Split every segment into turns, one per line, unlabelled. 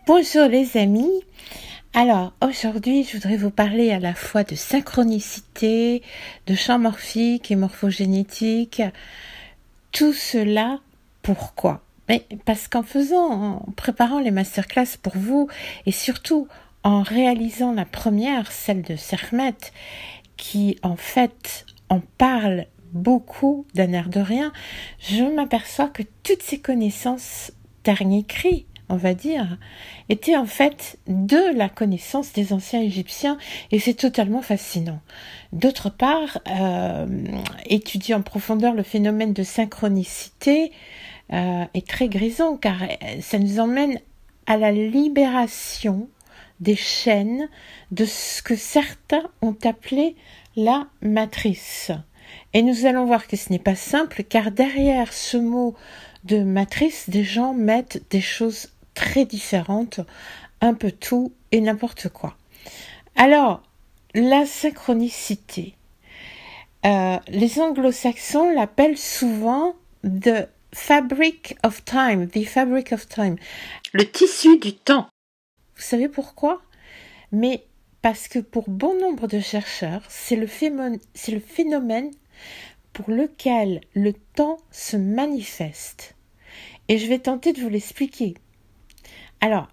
Bonjour les amis. Alors aujourd'hui je voudrais vous parler à la fois de synchronicité, de champ morphique et morphogénétique. Tout cela, pourquoi? Mais parce en préparant les masterclass pour vous et surtout en réalisant la première, celle de Sekhmet, qui en fait en parle beaucoup d'un air de rien, je m'aperçois que toutes ces connaissances dernier cri, on va dire, étaient en fait de la connaissance des anciens Égyptiens et c'est totalement fascinant. D'autre part, étudier en profondeur le phénomène de synchronicité est très grisant car ça nous emmène à la libération des chaînes de ce que certains ont appelé la matrice. Et nous allons voir que ce n'est pas simple car derrière ce mot de matrice, des gens mettent des choses très différentes, un peu tout et n'importe quoi. Alors, la synchronicité. Les anglo-saxons l'appellent souvent the fabric of time, le tissu du temps. Vous savez pourquoi? Mais parce que pour bon nombre de chercheurs, c'est le phénomène pour lequel le temps se manifeste. Et je vais tenter de vous l'expliquer. Alors,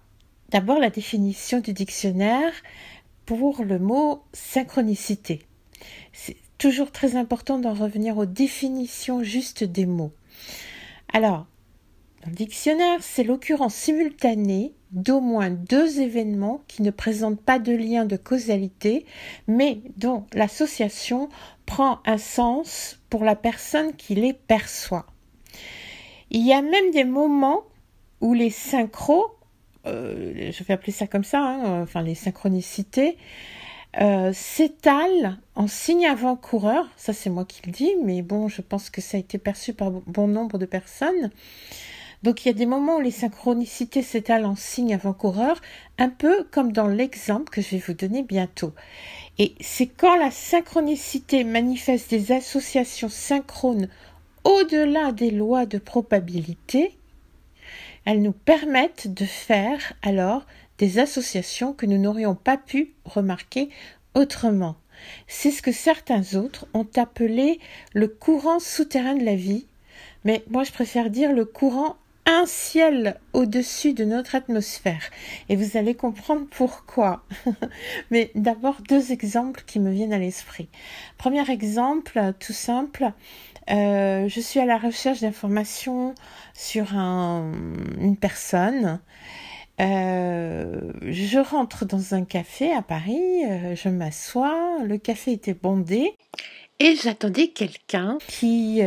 d'abord la définition du dictionnaire pour le mot synchronicité. C'est toujours très important d'en revenir aux définitions justes des mots. Alors, dans le dictionnaire, c'est l'occurrence simultanée d'au moins deux événements qui ne présentent pas de lien de causalité, mais dont l'association prend un sens pour la personne qui les perçoit. Il y a même des moments où les synchros, je vais appeler ça comme ça, les synchronicités, s'étalent en signe avant-coureur. Ça, c'est moi qui le dis, mais bon, je pense que ça a été perçu par bon nombre de personnes. Donc, il y a des moments où les synchronicités s'étalent en signe avant-coureur, un peu comme dans l'exemple que je vais vous donner bientôt. Et c'est quand la synchronicité manifeste des associations synchrones au-delà des lois de probabilité, elles nous permettent de faire alors des associations que nous n'aurions pas pu remarquer autrement. C'est ce que certains autres ont appelé le courant souterrain de la vie, mais moi je préfère dire le courant un ciel au-dessus de notre atmosphère. Et vous allez comprendre pourquoi. Mais d'abord, deux exemples qui me viennent à l'esprit. Premier exemple, tout simple, je suis à la recherche d'informations sur une personne. Je rentre dans un café à Paris, je m'assois, le café était bondé. Et j'attendais quelqu'un qui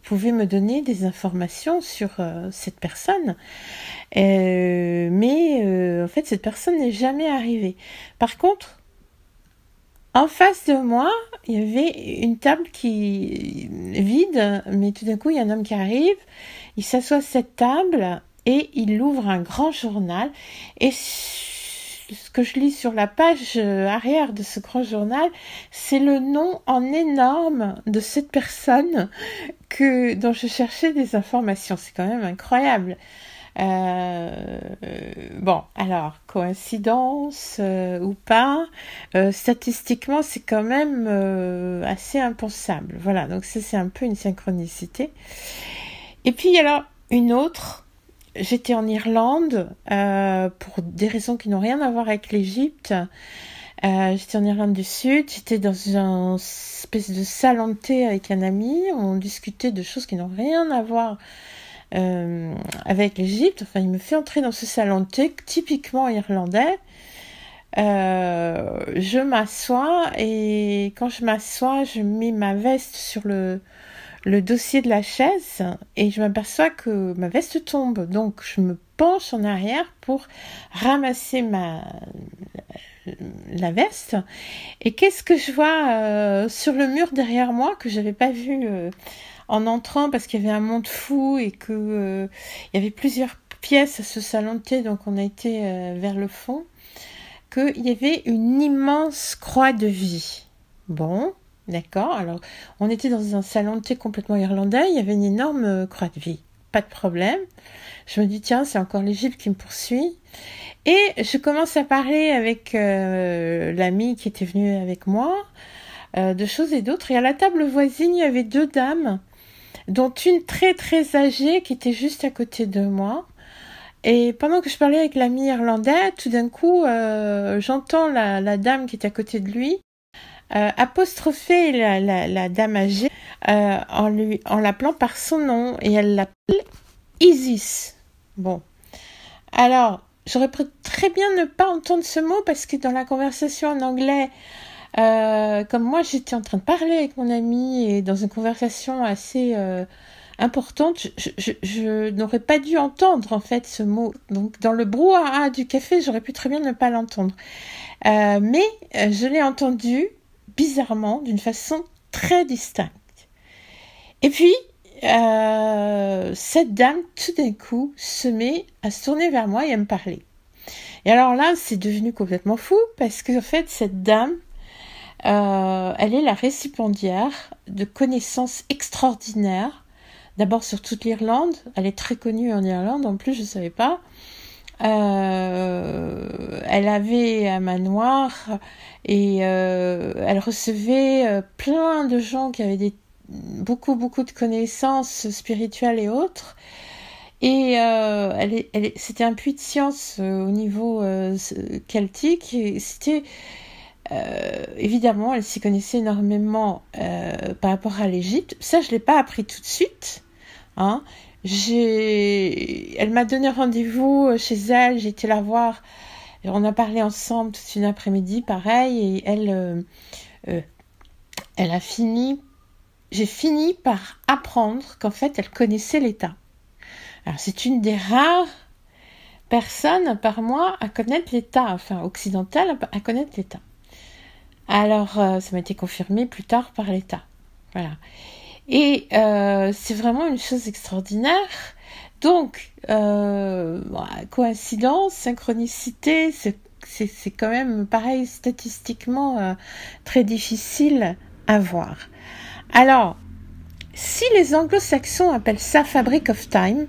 pouvait me donner des informations sur cette personne. Mais en fait, cette personne n'est jamais arrivée. Par contre, en face de moi, il y avait une table qui vide, mais tout d'un coup, il y a un homme qui arrive, il s'assoit à cette table et il ouvre un grand journal. Et ce que je lis sur la page arrière de ce grand journal, c'est le nom en énorme de cette personne dont je cherchais des informations. C'est quand même incroyable. Bon, alors, coïncidence ou pas, statistiquement, c'est quand même assez impensable. Voilà, donc ça, c'est un peu une synchronicité. Et puis, alors, une autre. J'étais en Irlande pour des raisons qui n'ont rien à voir avec l'Égypte. J'étais en Irlande du Sud, j'étais dans une espèce de salon de thé avec un ami. On discutait de choses qui n'ont rien à voir avec l'Égypte. Enfin, il me fait entrer dans ce salon de thé typiquement irlandais. Je m'assois et quand je m'assois, je mets ma veste sur le dossier de la chaise et je m'aperçois que ma veste tombe. Donc, je me penche en arrière pour ramasser la veste. Et qu'est-ce que je vois sur le mur derrière moi que j'avais pas vu en entrant parce qu'il y avait un monde fou et que il y avait plusieurs pièces à ce salon de thé, donc on a été vers le fond, qu'il y avait une immense croix de vie. Bon, d'accord, alors on était dans un salon de thé complètement irlandais, il y avait une énorme croix de vie. pas de problème. Je me dis, tiens, c'est encore l'Égypte qui me poursuit. Et je commence à parler avec l'ami qui était venu avec moi, de choses et d'autres. Et à la table voisine, il y avait 2 dames, dont une très très âgée qui était juste à côté de moi. Et pendant que je parlais avec l'ami irlandais, tout d'un coup, j'entends la dame qui est à côté de lui apostropher la dame âgée en l'appelant par son nom, et elle l'appelle Isis. Bon, alors j'aurais pu très bien ne pas entendre ce mot parce que dans la conversation en anglais, comme moi j'étais en train de parler avec mon ami et dans une conversation assez importante, je n'aurais pas dû entendre en fait ce mot. Donc dans le brouhaha du café, j'aurais pu très bien ne pas l'entendre. Mais je l'ai entendu bizarrement, d'une façon très distincte. Et puis, cette dame, tout d'un coup, se met à se tourner vers moi et à me parler. Et alors là, c'est devenu complètement fou, parce que en fait, cette dame, elle est la récipiendaire de connaissances extraordinaires. D'abord sur toute l'Irlande, elle est très connue en Irlande, en plus je ne savais pas. Elle avait un manoir et elle recevait plein de gens qui avaient beaucoup de connaissances spirituelles et autres. Et c'était un puits de science au niveau celtique. Et c'était évidemment, elle s'y connaissait énormément par rapport à l'Égypte. Ça, je l'ai pas appris tout de suite. Hein. Elle m'a donné rendez-vous chez elle, j'ai été la voir, et on a parlé ensemble toute une après-midi, pareil, et elle a j'ai fini par apprendre qu'en fait elle connaissait l'État. Alors c'est une des rares personnes par moi à connaître l'État, enfin occidentale à connaître l'État. Alors ça m'a été confirmé plus tard par l'État. Voilà. Et c'est vraiment une chose extraordinaire. Donc, coïncidence, synchronicité, c'est quand même pareil statistiquement très difficile à voir. Alors, si les anglo-saxons appellent ça fabric of time,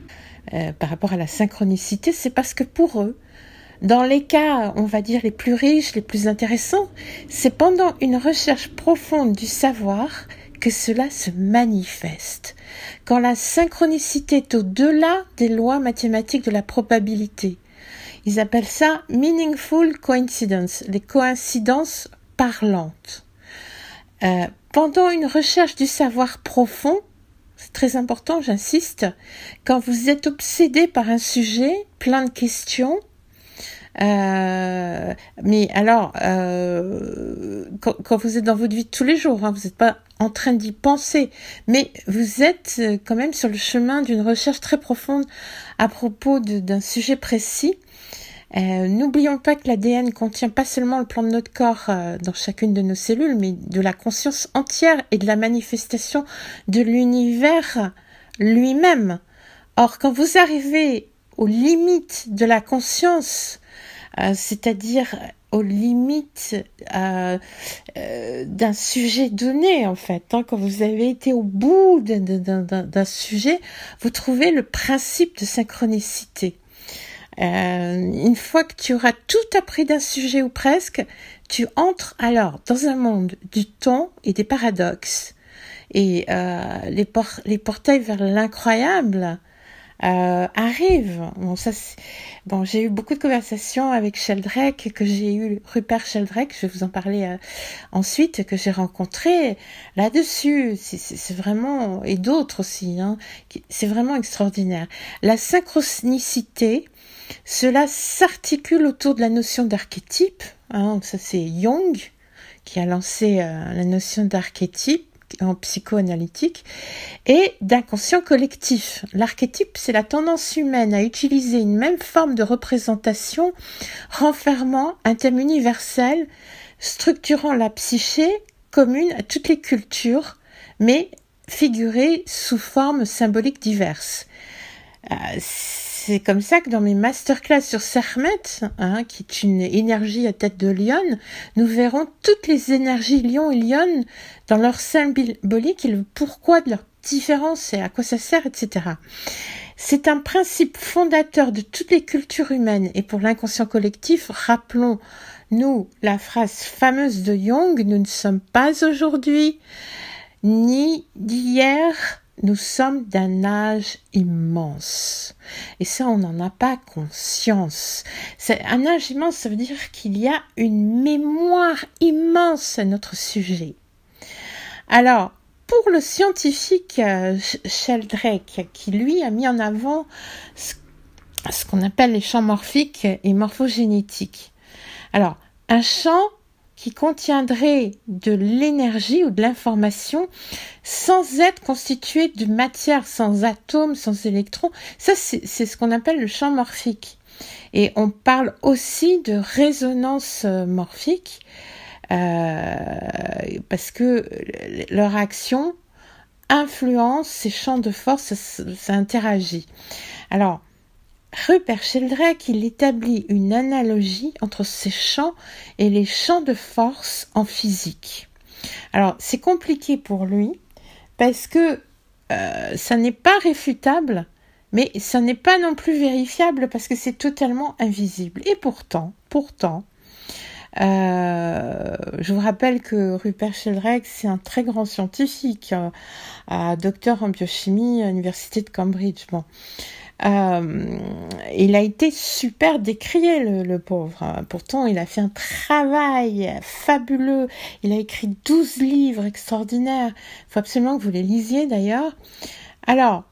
par rapport à la synchronicité, c'est parce que pour eux, dans les cas, on va dire, les plus riches, les plus intéressants, c'est pendant une recherche profonde du savoir que cela se manifeste. Quand la synchronicité est au-delà des lois mathématiques de la probabilité. Ils appellent ça meaningful coincidence, les coïncidences parlantes. Pendant une recherche du savoir profond, c'est très important, j'insiste, quand vous êtes obsédé par un sujet, plein de questions, mais alors, quand vous êtes dans votre vie de tous les jours, hein, vous n'êtes pas en train d'y penser, mais vous êtes quand même sur le chemin d'une recherche très profonde à propos d'un sujet précis. N'oublions pas que l'ADN contient pas seulement le plan de notre corps dans chacune de nos cellules, mais de la conscience entière et de la manifestation de l'univers lui-même. Or, quand vous arrivez aux limites de la conscience, c'est-à-dire aux limites d'un sujet donné, en fait. Hein, quand vous avez été au bout d'un sujet, vous trouvez le principe de synchronicité. Une fois que tu auras tout appris d'un sujet ou presque, tu entres alors dans un monde du temps et des paradoxes. Et les portails vers l'incroyable arrive. Bon, j'ai eu beaucoup de conversations avec Sheldrake, Rupert Sheldrake, je vais vous en parler ensuite, que j'ai rencontré là-dessus. C'est vraiment, et d'autres aussi, hein, c'est vraiment extraordinaire. La synchronicité, cela s'articule autour de la notion d'archétype. Hein, ça c'est Jung qui a lancé la notion d'archétype en psychoanalytique, et d'inconscient collectif. L'archétype, c'est la tendance humaine à utiliser une même forme de représentation renfermant un thème universel, structurant la psyché commune à toutes les cultures, mais figurée sous formes symboliques diverses. C'est comme ça que dans mes masterclass sur Sekhmet, hein, qui est une énergie à tête de lion, nous verrons toutes les énergies lion et lion dans leur symbolique et le pourquoi de leur différence et à quoi ça sert, etc. C'est un principe fondateur de toutes les cultures humaines et pour l'inconscient collectif, rappelons-nous la phrase fameuse de Jung, nous ne sommes pas aujourd'hui ni d'hier, nous sommes d'un âge immense. Et ça, on n'en a pas conscience. Un âge immense, ça veut dire qu'il y a une mémoire immense à notre sujet. Alors, pour le scientifique Sheldrake, qui lui a mis en avant ce qu'on appelle les champs morphiques et morphogénétiques. Alors, un champ qui contiendrait de l'énergie ou de l'information sans être constitué de matière, sans atomes, sans électrons, ça c'est ce qu'on appelle le champ morphique. Et on parle aussi de résonance morphique, parce que leur action influence ces champs de force, ça interagit. Alors, Rupert Sheldrake, il établit une analogie entre ces champs et les champs de force en physique. Alors, c'est compliqué pour lui, parce que ça n'est pas réfutable, mais ça n'est pas non plus vérifiable, parce que c'est totalement invisible. Et pourtant, je vous rappelle que Rupert Sheldrake, c'est un très grand scientifique, docteur en biochimie à l'université de Cambridge. Bon. Il a été super décrié, le pauvre. Pourtant, il a fait un travail fabuleux. Il a écrit 12 livres extraordinaires. Il faut absolument que vous les lisiez, d'ailleurs. Alors,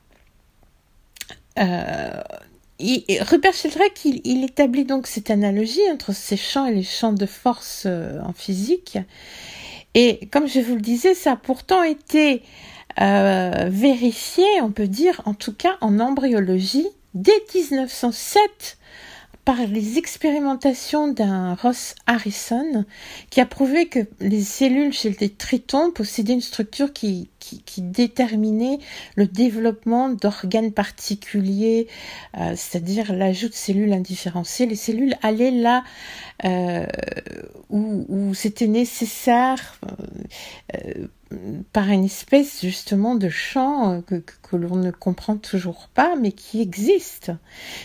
Rupert Sheldrake, il établit donc cette analogie entre ces champs et les champs de force en physique. Et comme je vous le disais, ça a pourtant été vérifié, on peut dire, en tout cas en embryologie, dès 1907, par les expérimentations d'un Ross Harrison, qui a prouvé que les cellules chez les tritons possédaient une structure qui déterminait le développement d'organes particuliers, c'est-à-dire l'ajout de cellules indifférenciées. Les cellules allaient là où c'était nécessaire, par une espèce justement de champ que l'on ne comprend toujours pas, mais qui existe.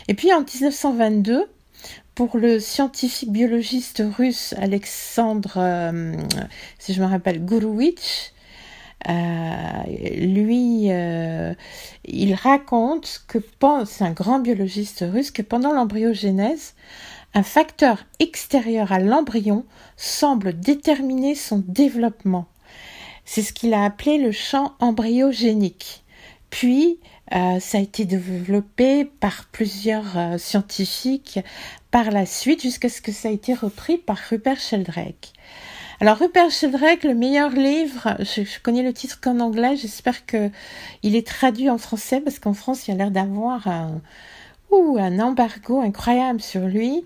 Et puis en 1922, pour le scientifique biologiste russe Alexandre, si je me rappelle, Gurevitch, il raconte que c'est un grand biologiste russe, que pendant l'embryogenèse, un facteur extérieur à l'embryon semble déterminer son développement. C'est ce qu'il a appelé le champ embryogénique. Puis, ça a été développé par plusieurs scientifiques par la suite, jusqu'à ce que ça a été repris par Rupert Sheldrake. Alors, Rupert Sheldrake, le meilleur livre, je connais le titre qu'en anglais, j'espère qu'il est traduit en français, parce qu'en France, il y a l'air d'avoir un embargo incroyable sur lui.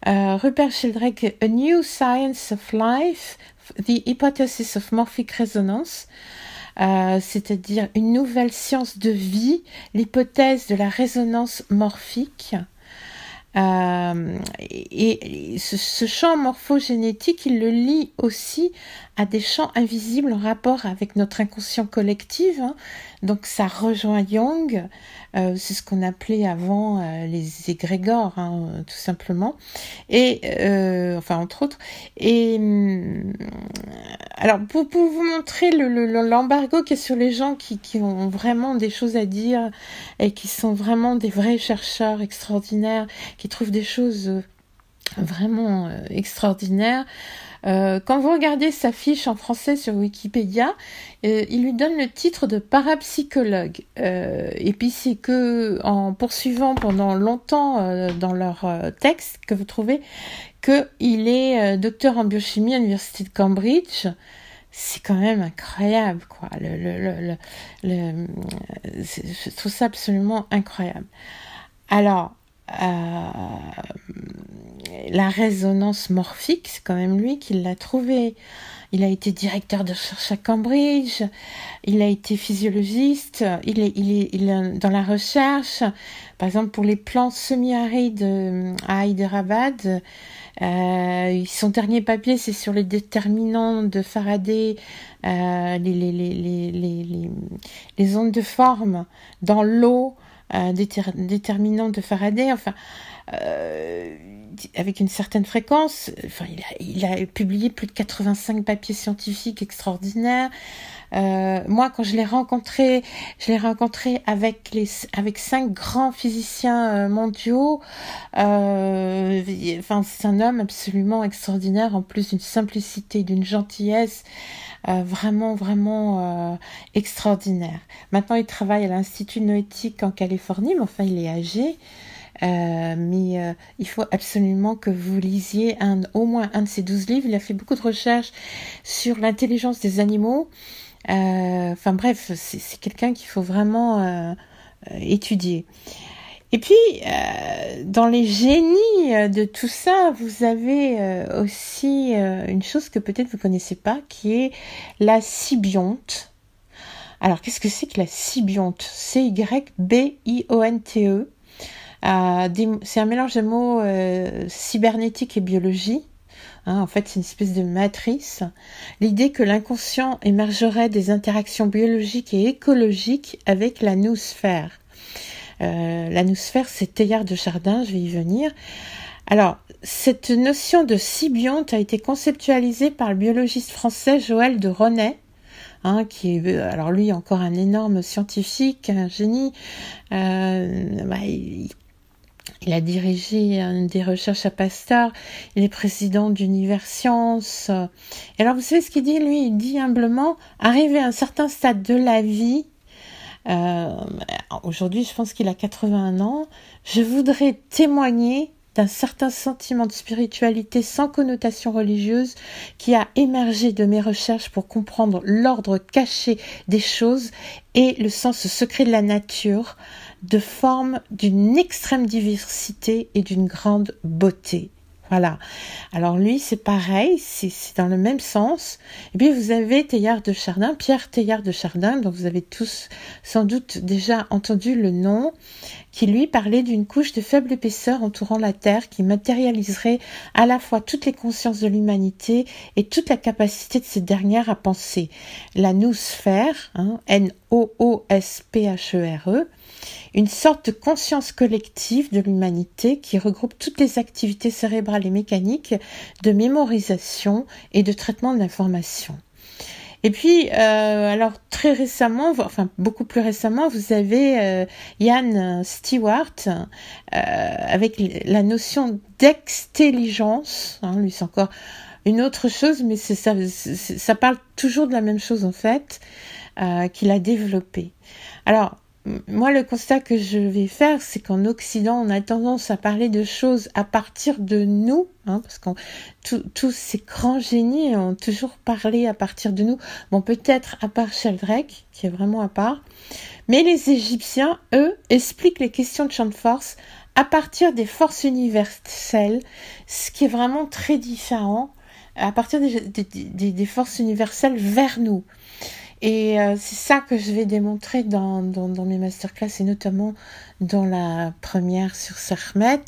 Rupert Sheldrake, A New Science of Life, The Hypothesis of Morphic Resonance, c'est-à-dire une nouvelle science de vie, l'hypothèse de la résonance morphique. Et ce champ morphogénétique, il le lie aussi à des champs invisibles en rapport avec notre inconscient collectif. Donc ça rejoint Jung, c'est ce qu'on appelait avant les égrégores, tout simplement. Et enfin entre autres. Et alors pour vous montrer l'embargo qu'il y a sur les gens qui ont vraiment des choses à dire et qui sont vraiment des vrais chercheurs extraordinaires, qui trouvent des choses vraiment extraordinaires. Quand vous regardez sa fiche en français sur Wikipédia, il lui donne le titre de parapsychologue. Et puis c'est que en poursuivant pendant longtemps dans leur texte que vous trouvez qu'il est docteur en biochimie à l'université de Cambridge. C'est quand même incroyable, quoi. Je trouve ça absolument incroyable. Alors, la résonance morphique, c'est quand même lui qui l'a trouvé. Il a été directeur de recherche à Cambridge, il a été physiologiste, il est dans la recherche, par exemple pour les plantes semi-arides à Hyderabad. Son dernier papier, c'est sur les déterminants de Faraday, les ondes de forme dans l'eau déterminant de Faraday, enfin, avec une certaine fréquence. Enfin, il a publié plus de 85 papiers scientifiques extraordinaires. Moi, quand je l'ai rencontré avec 5 grands physiciens mondiaux. Enfin, c'est un homme absolument extraordinaire, en plus d'une simplicité, d'une gentillesse, vraiment extraordinaire. Maintenant, il travaille à l'Institut Noétique en Californie, mais enfin, il est âgé. Mais il faut absolument que vous lisiez au moins un de ses 12 livres. Il a fait beaucoup de recherches sur l'intelligence des animaux. Enfin bref, c'est quelqu'un qu'il faut vraiment étudier. Et puis, dans les génies de tout ça, vous avez aussi une chose que peut-être vous connaissez pas, qui est la symbionte. Alors, qu'est-ce que c'est que la symbionte? Cybionte. C'est un mélange de mots cybernétique et biologie. En fait, c'est une espèce de matrice. L'idée que l'inconscient émergerait des interactions biologiques et écologiques avec la noosphère. La noosphère, c'est Teilhard de Chardin, je vais y venir. Alors, cette notion de symbionte a été conceptualisée par le biologiste français Joël de Ronet, qui est, alors lui, encore un énorme scientifique, un génie. Il a dirigé des recherches à Pasteur, il est président d'Univers Science. Et alors, vous savez ce qu'il dit, lui? Il dit humblement, arrivé à un certain stade de la vie, aujourd'hui, je pense qu'il a 81 ans, je voudrais témoigner d'un certain sentiment de spiritualité sans connotation religieuse qui a émergé de mes recherches pour comprendre l'ordre caché des choses et le sens secret de la nature, de formes d'une extrême diversité et d'une grande beauté. Voilà. Alors lui, c'est pareil, c'est dans le même sens. Et puis vous avez Teilhard de Chardin, Pierre Teilhard de Chardin, dont vous avez tous sans doute déjà entendu le nom, qui lui parlait d'une couche de faible épaisseur entourant la Terre qui matérialiserait à la fois toutes les consciences de l'humanité et toute la capacité de cette dernière à penser. La noosphère, Noosphere, une sorte de conscience collective de l'humanité qui regroupe toutes les activités cérébrales et mécaniques de mémorisation et de traitement de l'information. Et puis, alors très récemment, enfin beaucoup plus récemment, vous avez Ian Stewart avec la notion d'extelligence. Lui, c'est encore une autre chose, mais ça parle toujours de la même chose en fait, qu'il a développé. Alors, moi, le constat que je vais faire, c'est qu'en Occident, on a tendance à parler de choses à partir de nous, parce que tous ces grands génies ont toujours parlé à partir de nous. Bon, peut-être à part Sheldrake, qui est vraiment à part. Mais les Égyptiens, eux, expliquent les questions de champ de force à partir des forces universelles, ce qui est vraiment très différent, à partir des forces universelles vers nous. Et c'est ça que je vais démontrer dans mes masterclass et notamment dans la première sur Sekhmet.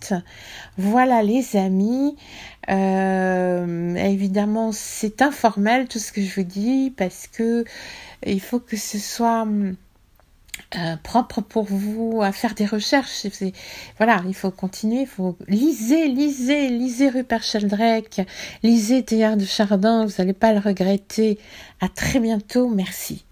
Voilà les amis. Évidemment, c'est informel tout ce que je vous dis parce que il faut que ce soit propre pour vous à faire des recherches. Voilà, il faut continuer, il faut lisez Rupert Sheldrake, lisez Teilhard de Chardin, vous n'allez pas le regretter. À très bientôt, merci.